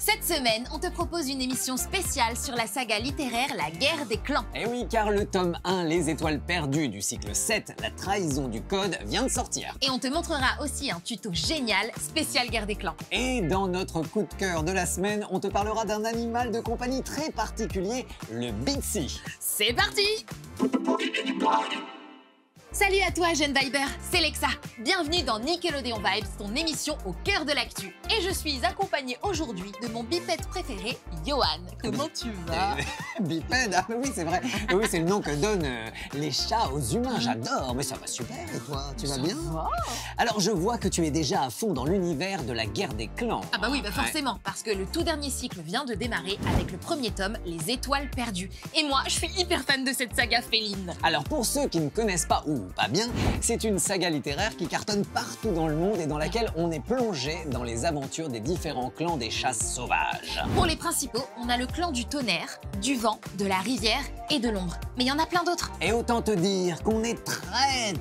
Cette semaine, on te propose une émission spéciale sur la saga littéraire La Guerre des Clans. Eh oui, car le tome 1, Les Étoiles Perdues du cycle 7, La Trahison du Code, vient de sortir. Et on te montrera aussi un tuto génial spécial Guerre des Clans. Et dans notre coup de cœur de la semaine, on te parlera d'un animal de compagnie très particulier, le Bitsy. C'est parti! Salut à toi, jeune Viber, c'est Lexa. Bienvenue dans Nickelodeon Vibes, ton émission au cœur de l'actu. Et je suis accompagnée aujourd'hui de mon bipède préféré, Johan. Comment tu vas? Bipède, ah oui, c'est vrai. Oui, c'est le nom que donnent les chats aux humains. J'adore, mais ça va super. Et toi, tu vas bien? Alors, je vois que tu es déjà à fond dans l'univers de la Guerre des Clans. Ah bah oui, forcément, parce que le tout dernier cycle vient de démarrer avec le premier tome, Les Étoiles Perdues. Et moi, je suis hyper fan de cette saga féline. Alors, pour ceux qui ne connaissent pas ou pas bien, c'est une saga littéraire qui cartonne partout dans le monde et dans laquelle on est plongé dans les aventures des différents clans des chasses sauvages. Pour les principaux, on a le clan du tonnerre, du vent, de la rivière et de l'ombre. Mais il y en a plein d'autres. Et autant te dire qu'on est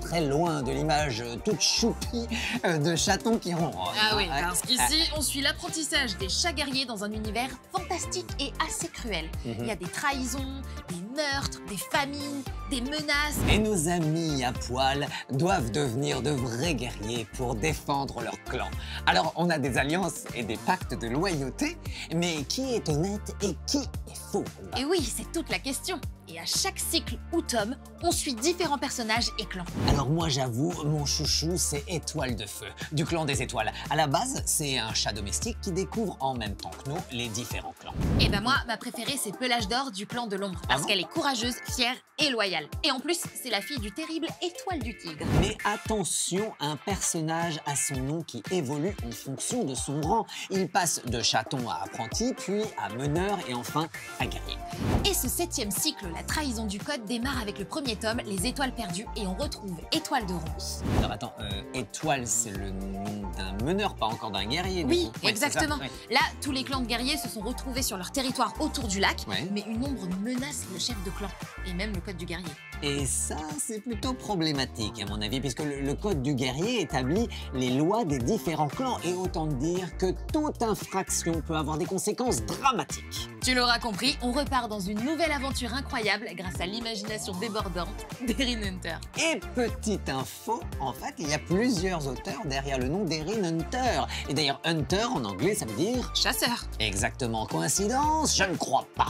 très loin de l'image toute choupie de chatons qui ronronnent. Ah oui, parce qu'ici, on suit l'apprentissage des chats guerriers dans un univers fantastique et assez cruel. Il y a des trahisons, des meurtres, des famines, des menaces. Et nos amis à poil doivent devenir de vrais guerriers pour défendre leur clan. Alors, on a des alliances et des pactes de loyauté, mais qui est honnête et qui est faux? Et oui, c'est toute la question. Et à chaque cycle ou tome, on suit différents personnages et clans. Alors moi j'avoue, mon chouchou c'est Étoile de Feu, du clan des étoiles. À la base, c'est un chat domestique qui découvre en même temps que nous les différents clans. Et ben moi, ma préférée c'est Pelage d'Or du clan de l'ombre, parce qu'elle est courageuse, fière et loyale. Et en plus, c'est la fille du terrible Étoile du Tigre. Mais attention, un personnage a son nom qui évolue en fonction de son rang. Il passe de chaton à apprenti, puis à meneur et enfin à guerrier. Et ce 7e cycle, La Trahison du Code, démarre avec le premier tome, Les Étoiles Perdues, et on retrouve Étoile de Ronce. Alors attends, Étoile c'est le nom d'un meneur, pas encore d'un guerrier. Oui, exactement. Là, tous les clans de guerriers se sont retrouvés sur leur territoire autour du lac, mais une ombre menace le chef de clan, et même le code du guerrier. Et ça, c'est plutôt problématique à mon avis, puisque le code du guerrier établit les lois des différents clans, et autant dire que toute infraction peut avoir des conséquences dramatiques. Tu l'auras compris, on repart dans une nouvelle aventure incroyable grâce à l'imagination débordante d'Erin Hunter. Et petite info, en fait, il y a plusieurs auteurs derrière le nom d'Erin Hunter. Et d'ailleurs, Hunter en anglais, ça veut dire chasseur. Exactement. Coïncidence? Je ne crois pas.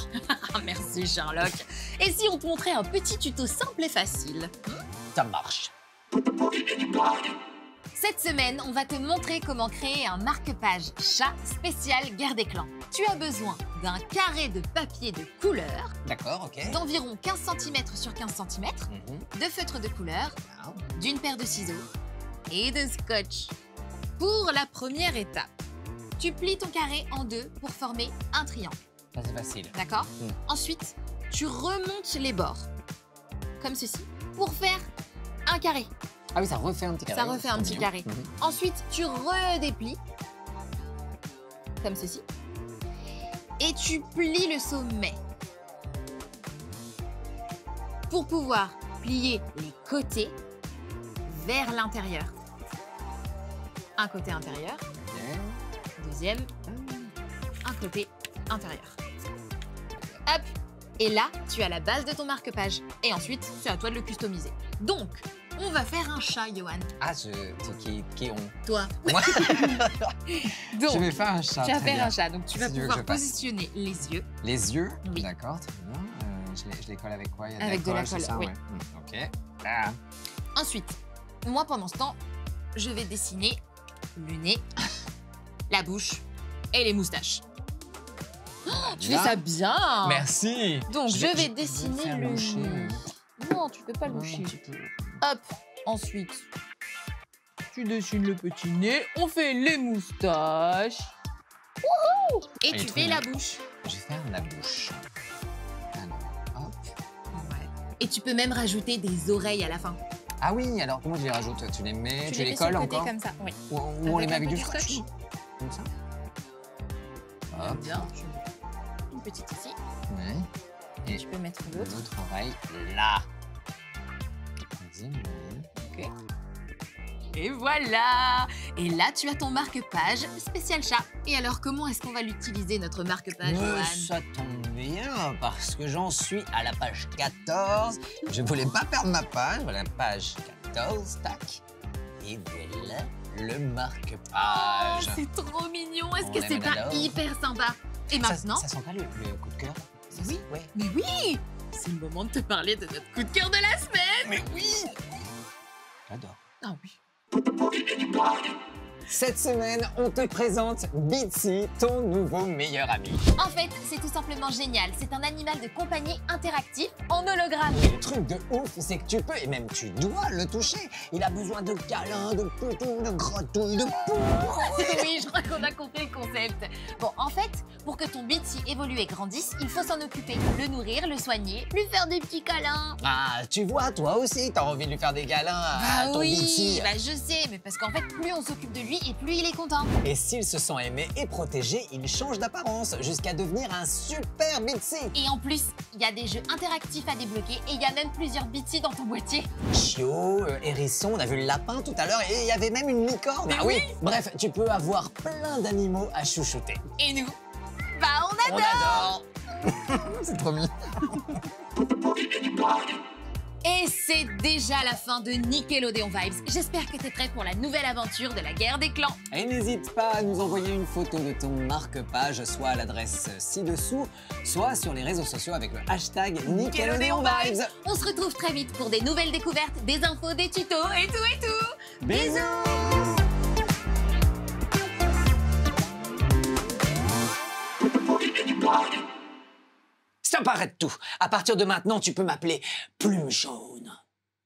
Merci Sherlock. Et si on te montrait un petit tuto simple et facile? Ça marche. Cette semaine, on va te montrer comment créer un marque-page chat spécial Guerre des Clans. Tu as besoin d'un carré de papier de couleur, d'accord, ok, d'environ 15 cm sur 15 cm, de feutre de couleur, d'une paire de ciseaux et de scotch. Pour la première étape, tu plies ton carré en deux pour former un triangle. Ça c'est facile. D'accord? Ensuite, tu remontes les bords, comme ceci, pour faire un carré. Ah oui, ça refait un petit carré. Ça refait un petit carré. Ensuite, tu redéplies, comme ceci, et tu plies le sommet. Pour pouvoir plier les côtés vers l'intérieur. Un côté intérieur, deuxième, un côté intérieur. Hop! Et là, tu as la base de ton marque-page. Et ensuite, c'est à toi de le customiser. Donc, on va faire un chat, Johan. Ah, qui on? Toi. Moi. Donc, je vais faire un chat. Tu vas faire un chat. Donc, tu vas pouvoir positionner les yeux. Les yeux? Oui. D'accord, très bien. Je les colle avec quoi? Il y a avec de la colle, ça, oui. Ouais. Ok. Ah. Ensuite, moi, pendant ce temps, je vais dessiner le nez, la bouche et les moustaches. Oh, tu fais ça bien! Merci! Donc, je vais dessiner le nez. Non, tu peux pas loucher. Hop, ensuite, tu dessines le petit nez, on fait les moustaches. Wouhou! Et tu fais la bouche. Je vais faire la bouche. Alors, hop. Ouais. Et tu peux même rajouter des oreilles à la fin. Ah oui, alors comment je les rajoute? Tu les mets, tu les colles sur le côté encore? comme ça, oui. Ou on les met avec du scotch. Comme ça? Hop. Bien, tu mets une petite ici. Ouais. Et tu peux mettre l'autre. L'autre oreille là. Vas-y, ok. Et voilà! Et là, tu as ton marque-page spécial chat. Et alors, comment est-ce qu'on va l'utiliser, notre marque-page, Johan? Ça tombe bien, parce que j'en suis à la page 14. Je voulais pas perdre ma page. Voilà, page 14, tac. Et voilà le marque-page. Oh, c'est trop mignon! Est-ce On que l'aime, c'est on pas l'adore. hyper sympa? Et maintenant? Ça sent pas le coup de cœur? Oui. Ouais. Mais oui! C'est le moment de te parler de notre coup de cœur de la semaine! Mais oui! J'adore. Ah oui. Cette semaine, on te présente Bitsy, ton nouveau meilleur ami. En fait, c'est tout simplement génial. C'est un animal de compagnie interactif en hologramme. Et le truc de ouf, c'est que tu peux, et même tu dois le toucher. Il a besoin de câlins, de poutous, de gratouilles, de poux. Oui, je crois qu'on a compris le concept. Bon, en fait, pour que ton Bitsy évolue et grandisse, il faut s'en occuper. Le nourrir, le soigner, lui faire des petits câlins. Ah, tu vois, toi aussi, t'as envie de lui faire des câlins à ton Bitsy. Bah je sais, mais parce qu'en fait, plus on s'occupe de lui et plus il est content. Et s'il se sent aimé et protégé, il change d'apparence jusqu'à devenir un super Bitsy. Et en plus, il y a des jeux interactifs à débloquer et il y a même plusieurs Bitsy dans ton boîtier. Chiot, hérisson, on a vu le lapin tout à l'heure et il y avait même une licorne. Mais Ah oui. Bref, tu peux avoir plein d'animaux à chouchouter. Et nous, bah on On adore. C'est trop mignon. Et c'est déjà la fin de Nickelodeon Vibes. J'espère que t'es prêt pour la nouvelle aventure de la guerre des clans. Et n'hésite pas à nous envoyer une photo de ton marque-page, soit à l'adresse ci-dessous, soit sur les réseaux sociaux avec le hashtag Nickelodeon Vibes. On se retrouve très vite pour des nouvelles découvertes, des infos, des tutos et tout et tout. Bisous. Stop, arrête tout. À partir de maintenant, tu peux m'appeler Plume Jaune.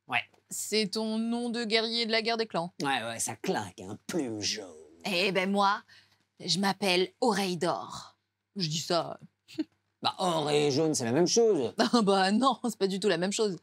Ouais, C'est ton nom de guerrier de la guerre des clans. ouais, ça claque, hein, Plume Jaune. Eh ben moi, je m'appelle Oreille d'Or. Je dis ça. Bah, or et jaune, c'est la même chose. Ah bah non, c'est pas du tout la même chose.